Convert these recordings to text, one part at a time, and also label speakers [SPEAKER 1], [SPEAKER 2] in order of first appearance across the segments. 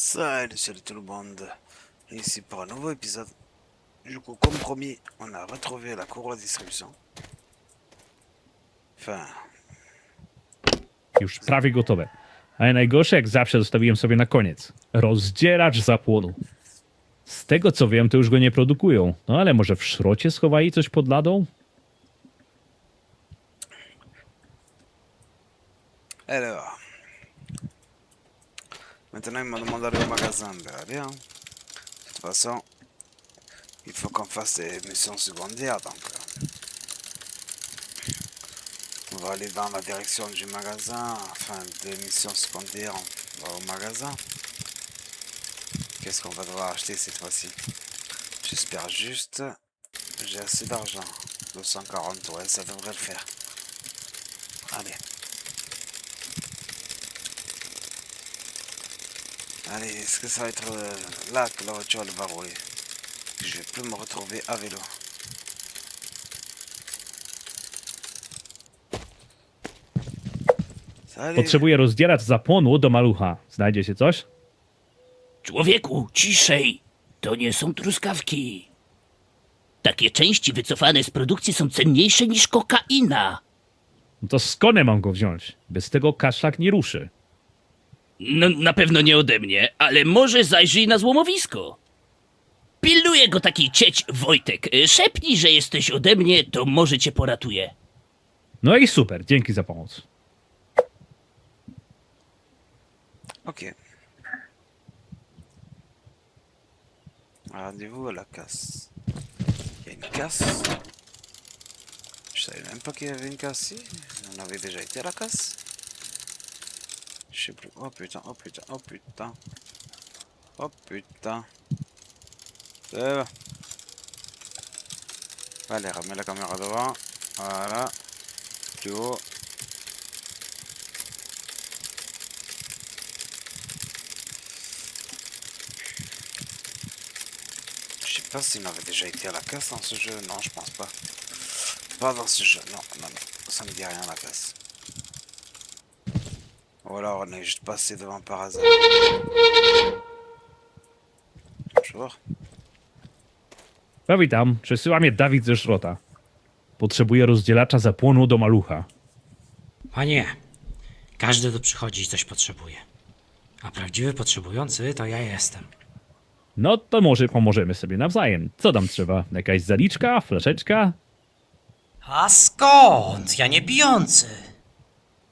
[SPEAKER 1] Salut tout le monde, ici pour un nouveau épisode. Du coup, comme promis, on a retrouvé la cour de distribution. Enfin,
[SPEAKER 2] Już prawie gotowe. Ale najgorsze, jak zawsze, zostawiłem sobie na koniec. Rozdzieracz zapłonu. Z tego co wiem, to już go nie produkują. No ale może w szrocie schowali coś pod ladą?
[SPEAKER 1] alors, maintenant il m'a demandé d'aller au magasin. Ben allez, hein. De toute façon, il faut qu'on fasse des missions secondaires, donc on va aller dans la direction du magasin, enfin des missions secondaires, on va au magasin. Qu'est-ce qu'on va devoir acheter cette fois-ci? J'espère juste, j'ai assez d'argent, 240, ouais, ça devrait le faire. Allez. Allez, est-ce que ça va être là que la voiture elle va rouler? Je vais plus me retrouver à vélo. Salut.
[SPEAKER 2] Potrzebuję rozdzieracz zapłonu do malucha. Znajdzie się coś?
[SPEAKER 3] Człowieku, ciszej! To nie są truskawki. Takie części wycofane z produkcji są cenniejsze niż kokaina.
[SPEAKER 2] No to skąd mam go wziąć? Bez tego kaszlak nie ruszy.
[SPEAKER 3] No, na pewno nie ode mnie, ale może zajrzyj na złomowisko. Pilnuje go taki cieć Wojtek. Szepnij, że jesteś ode mnie, to może cię poratuje.
[SPEAKER 2] No i super, dzięki za pomoc.
[SPEAKER 1] Ok. Rendez-vous à la casse. Il y a une casse. Je savais même pas qu'il y avait une casse ici. On avait déjà été à la casse. Je sais plus. Oh putain, oh putain, oh putain. Oh putain. C'est bon. Allez, remets la caméra devant. Voilà. Plus haut. Je sais pas si on avait déjà été à la casse dans ce jeu. Non, je pense pas. Pas dans ce jeu. Non, non, non. Ça me dit rien la casse. Ou alors on est juste passé devant par hasard. Bonjour.
[SPEAKER 2] No witam, przesyła mnie Dawid ze szrota. Potrzebuję rozdzielacza zapłonu do malucha.
[SPEAKER 4] Panie, każdy tu przychodzi i coś potrzebuje. A prawdziwy potrzebujący to ja jestem.
[SPEAKER 2] No to może pomożemy sobie nawzajem. Co tam trzeba? Jakaś zaliczka? Flaszeczka?
[SPEAKER 4] A skąd? Ja nie pijący.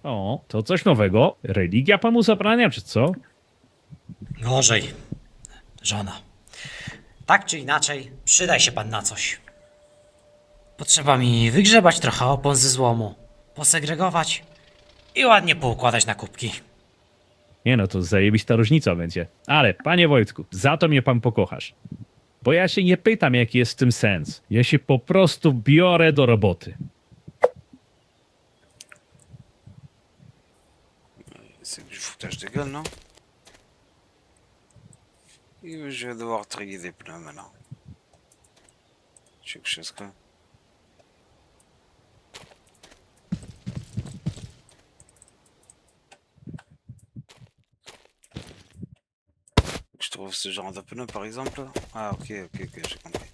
[SPEAKER 2] O, to coś nowego. Religia panu zabrania, czy co?
[SPEAKER 4] Gorzej. Żona. Tak czy inaczej, przydaj się pan na coś. Potrzeba mi wygrzebać trochę opon ze złomu, posegregować i ładnie poukładać na kubki.
[SPEAKER 2] Nie no, to zajebista różnica będzie. Ale, panie Wojtku, za to mnie pan pokochasz. Bo ja się nie pytam, jaki jest w tym sens. Ja się po prostu biorę do roboty.
[SPEAKER 1] C'est du foutage de gueule, non? Et je vais devoir trier des pneus maintenant. Quelque chose quoi. Je trouve ce genre de pneu par exemple. Ah ok, ok, ok, j'ai compris.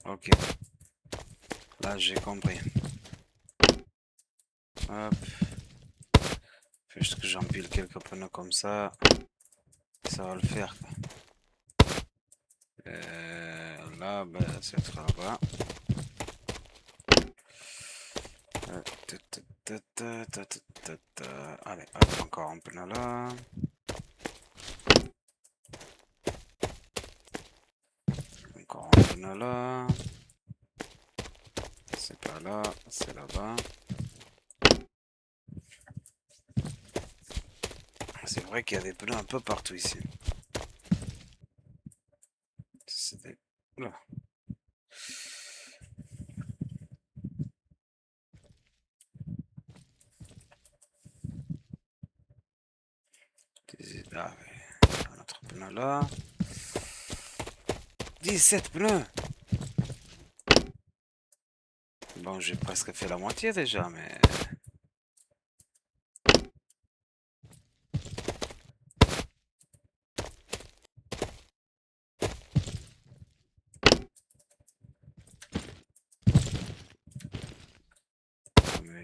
[SPEAKER 1] Ok. Là j'ai compris. Hop. Juste que j'empile quelques pneus comme ça va le faire. Quoi. Là, ben, c'est être là-bas. Allez, hop, encore un pneu là. Encore un pneu là. C'est pas là, c'est là-bas. C'est vrai qu'il y a des pneus un peu partout ici. C'est des... Là. Ah, un autre pneu là. 17 pneus. Bon, j'ai presque fait la moitié déjà, mais...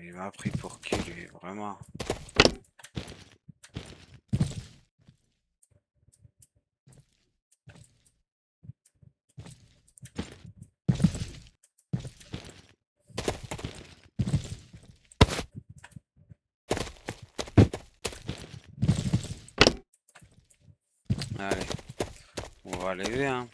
[SPEAKER 1] Il m'a pris pour qui lui, vraiment? Allez, on va lever, hein.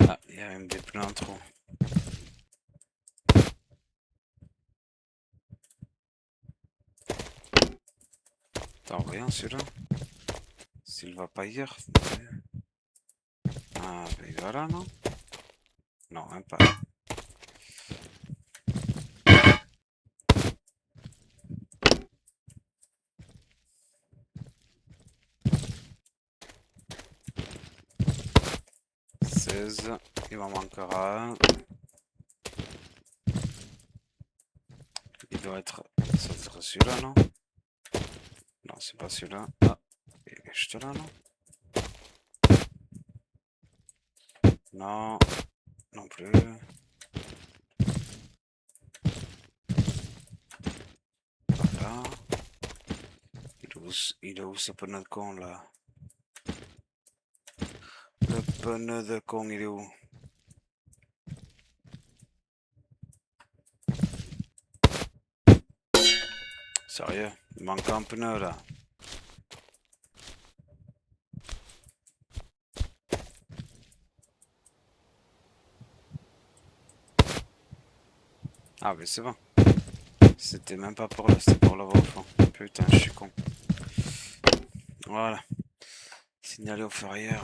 [SPEAKER 1] Ah, il y a même des pleins trous. T'en rien celui-là? S'il va pas hier. Ah, ben il va là, non? Non, même pas. Il m'en manquera un. Il doit être... Ça doit être celui-là, non? Non, c'est pas celui-là. Ah, il est juste là, non? Non, non plus. Voilà. Il est où ce pneu de con, là? Le pneu de con, il est où? Sérieux? Il manque un pneu, là. Ah, mais c'est bon. C'était même pas pour là, c'était pour l'avoir au fond. Putain, je suis con. Voilà. Signaler au furrier.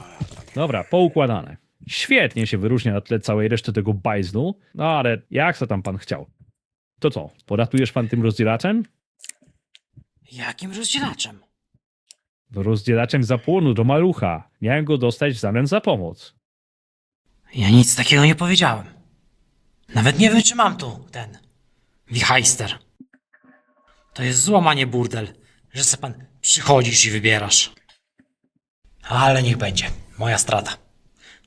[SPEAKER 2] Dobra, poukładane. Świetnie się wyróżnia na tle całej reszty tego bajzlu, no ale jak to tam pan chciał? To co, poratujesz pan tym rozdzielaczem?
[SPEAKER 4] Jakim rozdzielaczem?
[SPEAKER 2] Rozdzielaczem zapłonu do malucha. Miałem go dostać w zamian za pomoc.
[SPEAKER 4] Ja nic takiego nie powiedziałem. Nawet nie wiem, czy mam tu ten wichajster. To jest złamanie burdel, że se pan przychodzisz i wybierasz. Ale niech będzie, moja strata.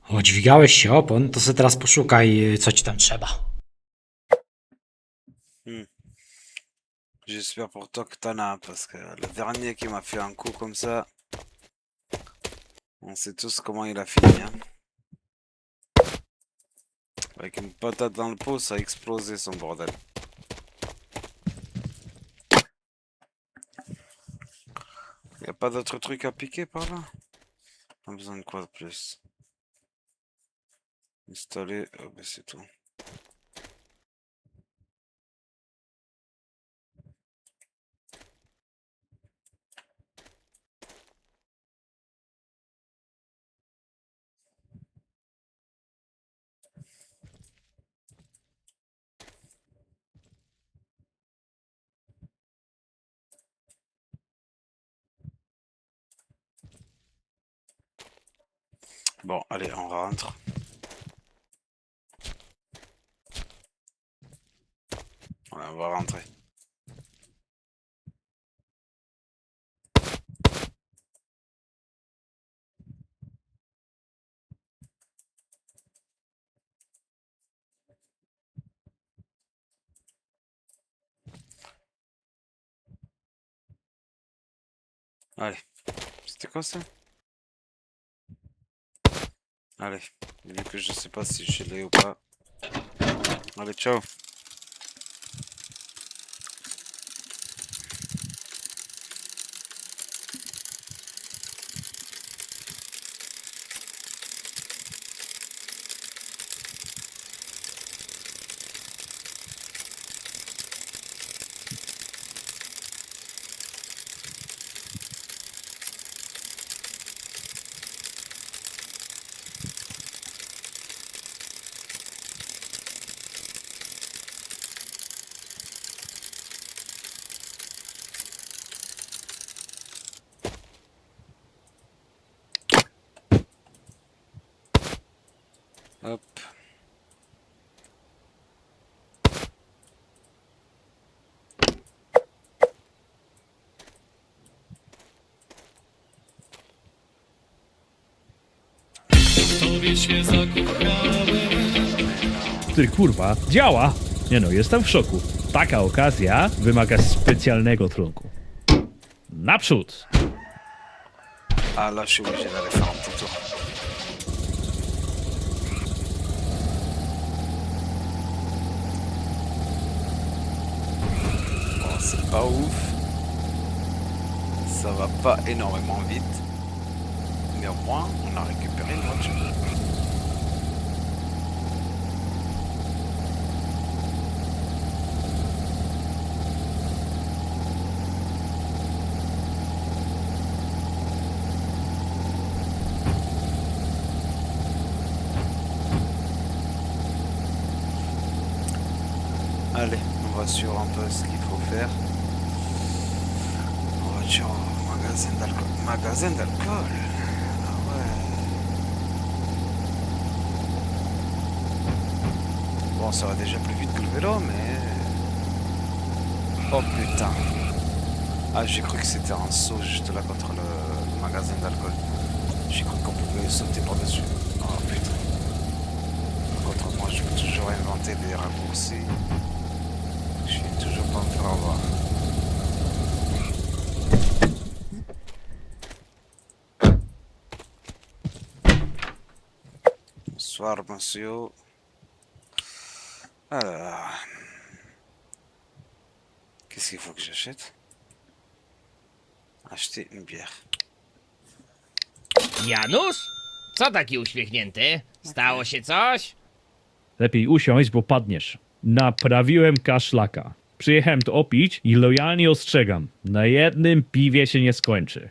[SPEAKER 4] Odźwigałeś się opon, to se teraz poszukaj, co ci tam trzeba.
[SPEAKER 1] J'espère pour toi que t'en as, parce que le dernier qui m'a fait un coup comme ça, on sait tous comment il a fini. Hein. Avec une patate dans le pot, ça a explosé son bordel. Y a pas d'autres trucs à piquer par là? On a besoin de quoi de plus? Installer, oh ben c'est tout. Bon, allez, on rentre. Ouais, on va rentrer. Allez, c'était quoi ça? Allez, vu que je sais pas si je l'ai ou pas. Allez, ciao.
[SPEAKER 2] Ty kurwa, działa! Nie no, jestem w szoku. Taka okazja wymaga specjalnego trunku. Naprzód!
[SPEAKER 1] Ah là, je suis obligé d'aller faire un petit tour. Bon, c'est pas ouf. Ça va pas énormément vite. Mais au moins, on a récupéré une voiture. Allez, on va sur un peu ce qu'il faut faire. Voiture au magasin d'alcool. Magasin d'alcool. Ah ouais. Bon, ça va déjà plus vite que le vélo, mais... Oh putain. Ah, j'ai cru que c'était un saut juste là contre le magasin d'alcool. J'ai cru qu'on pouvait sauter par-dessus. Oh putain. Contre moi, je peux toujours inventer des raccourcis. Je suis toujours pas me faire avoir. Bonsoir, monsieur. Alors... Qu'est-ce qu'il faut que j'achète? Acheter une bière.
[SPEAKER 5] Janusz? Co taki uśmiechnięty? Stało się coś?
[SPEAKER 2] Lepiej usiąść, bo padniesz. Naprawiłem kaszlaka. Przyjechałem to opić i lojalnie ostrzegam. Na jednym piwie się nie skończy.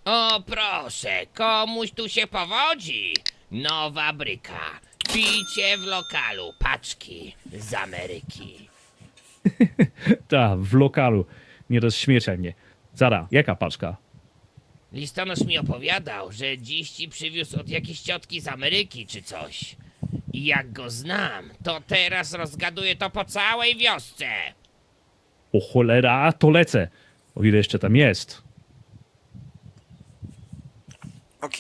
[SPEAKER 5] O proszę, komuś tu się powodzi. Nowa bryka. Picie w lokalu, paczki z Ameryki.
[SPEAKER 2] Ta, w lokalu. Nie rozśmieszaj mnie. Zara, jaka paczka?
[SPEAKER 5] Listonosz mi opowiadał, że dziś ci przywiózł od jakiejś ciotki z Ameryki czy coś. I jak go znam, to teraz rozgaduje to po całej wiosce.
[SPEAKER 2] O cholera, to lecę. O ile jeszcze tam jest.
[SPEAKER 1] Ok.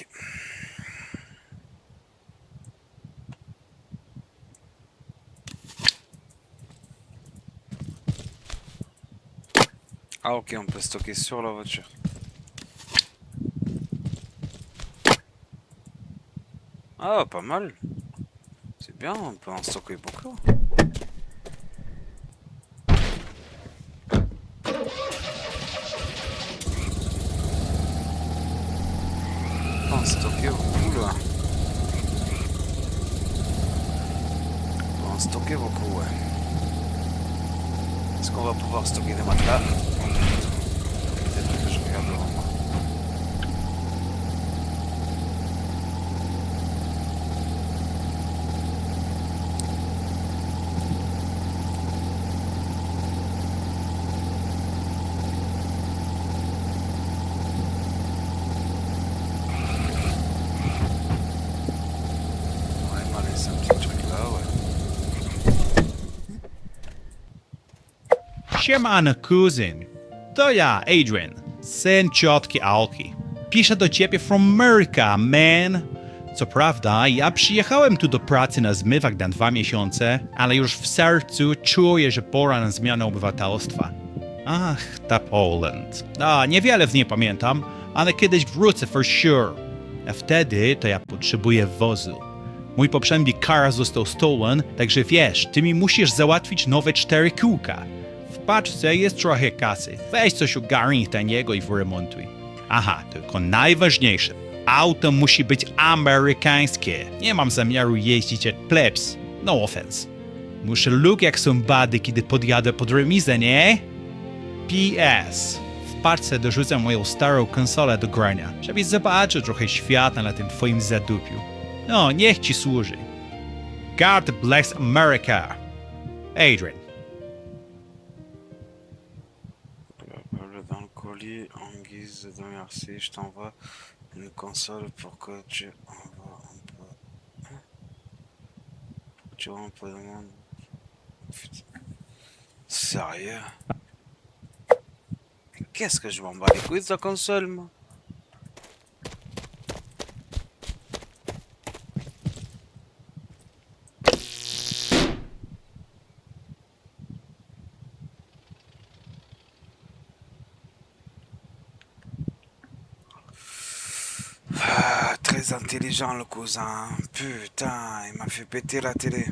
[SPEAKER 1] Ah ok, on peut stocker sur la voiture. Ah, pas mal. C'est bien, on peut en stocker beaucoup. On peut en stocker beaucoup là. On peut en stocker beaucoup, ouais. Est-ce qu'on va pouvoir stocker des matelas? Peut-être que je regarde devant moi. Ouais, il m'a laissé un petit truc là, ouais.
[SPEAKER 6] Siemano kuzyn, to ja, Adrian, syn ciotki Alki. Piszę do ciebie from America, man. Co prawda, ja przyjechałem tu do pracy na zmywak na 2 miesiące, ale już w sercu czuję, że pora na zmianę obywatelstwa. Ach, ta Poland. Niewiele w niej pamiętam, ale kiedyś wrócę for sure. A wtedy to ja potrzebuję wozu. Mój poprzedni car został stolen, także wiesz, ty mi musisz załatwić nowe 4 kółka. W paczce jest trochę kasy. Weź coś ogarnij taniego i wyremontuj. Aha, tylko najważniejsze. Auto musi być amerykańskie. Nie mam zamiaru jeździć jak plebs. No offense. Muszę look jak somebody, kiedy podjadę pod remizę, nie? PS. W paczce dorzucam moją starą konsolę do grania, żebyś zobaczył trochę świata na tym twoim zadupiu. No, niech ci służy. God bless America. Adrian.
[SPEAKER 1] Dans le colis, en guise de merci, je t'envoie une console pour que tu envoies un peu. Tu vois un peu de monde. Putain. Sérieux? Qu'est-ce que je m'en bats les couilles de ta console, moi? très intelligent, le cousin. Putain, il m'a fait péter la télé.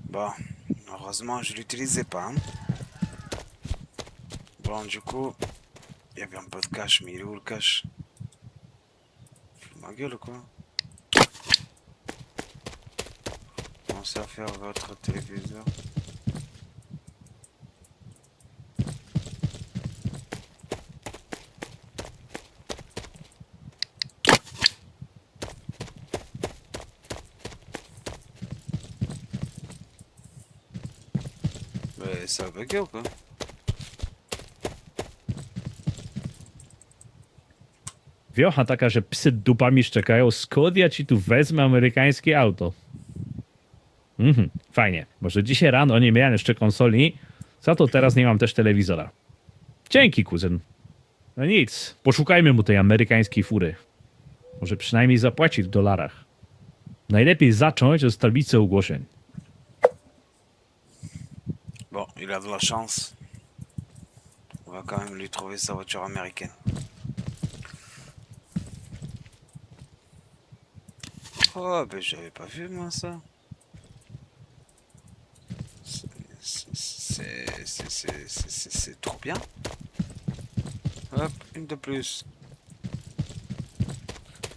[SPEAKER 1] Bon, heureusement, je l'utilisais pas. Hein. Bon, du coup, il y avait un peu de cash, mais il est où le cash? Ma gueule ou quoi? Commencez à faire votre téléviseur. Mais ça a bugué ou quoi?
[SPEAKER 2] Wiocha taka, że psy dupami szczekają. Skąd ja ci tu wezmę amerykańskie auto? Fajnie. Może dzisiaj rano nie miałem jeszcze konsoli, za to teraz nie mam też telewizora. Dzięki, kuzyn. No nic, poszukajmy mu tej amerykańskiej fury. Może przynajmniej zapłaci w dolarach. Najlepiej zacząć od tablicy ogłoszeń.
[SPEAKER 1] Bon, il a de la chance. On va quand même lui trouver sa voiture américaine. Oh, ben j'avais pas vu moi ça. C'est trop bien. Hop, une de plus.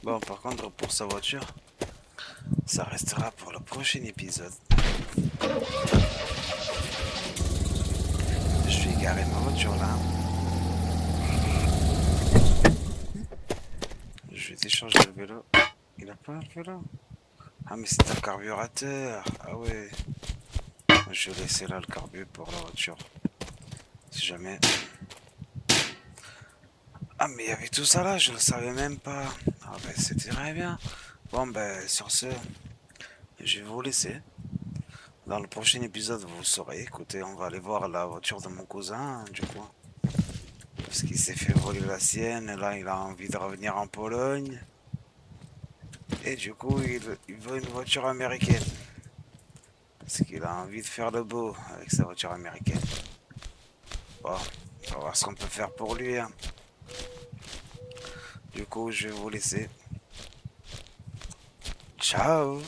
[SPEAKER 1] Bon, par contre, pour sa voiture, ça restera pour le prochain épisode. Je vais garer ma voiture là. Je vais décharger le vélo. Il a pas un vélo? Ah mais c'est un carburateur. Ah ouais. Je vais laisser là le carbu pour la voiture. Si jamais. Ah mais il y avait tout ça là, je le savais même pas. Ah ben c'était très bien. Bon ben sur ce, je vais vous laisser. Dans le prochain épisode vous saurez. Écoutez, on va aller voir la voiture de mon cousin du coup. Parce qu'il s'est fait voler la sienne, et là il a envie de revenir en Pologne. Et du coup il veut une voiture américaine. Parce qu'il a envie de faire le beau avec sa voiture américaine. Bon, on va voir ce qu'on peut faire pour lui. Hein. Du coup, je vais vous laisser. Ciao!